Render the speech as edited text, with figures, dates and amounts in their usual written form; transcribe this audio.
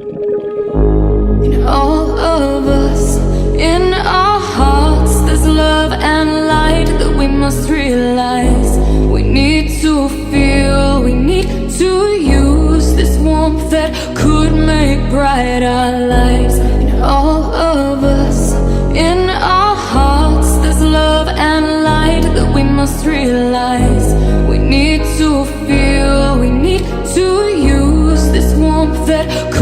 In all of us, in our hearts, there's love and light that we must realize. We need to feel, we need to use this warmth that could make bright our lives. In all of us, in our hearts, there's love and light that we must realize. We need to feel, we need to use this warmth that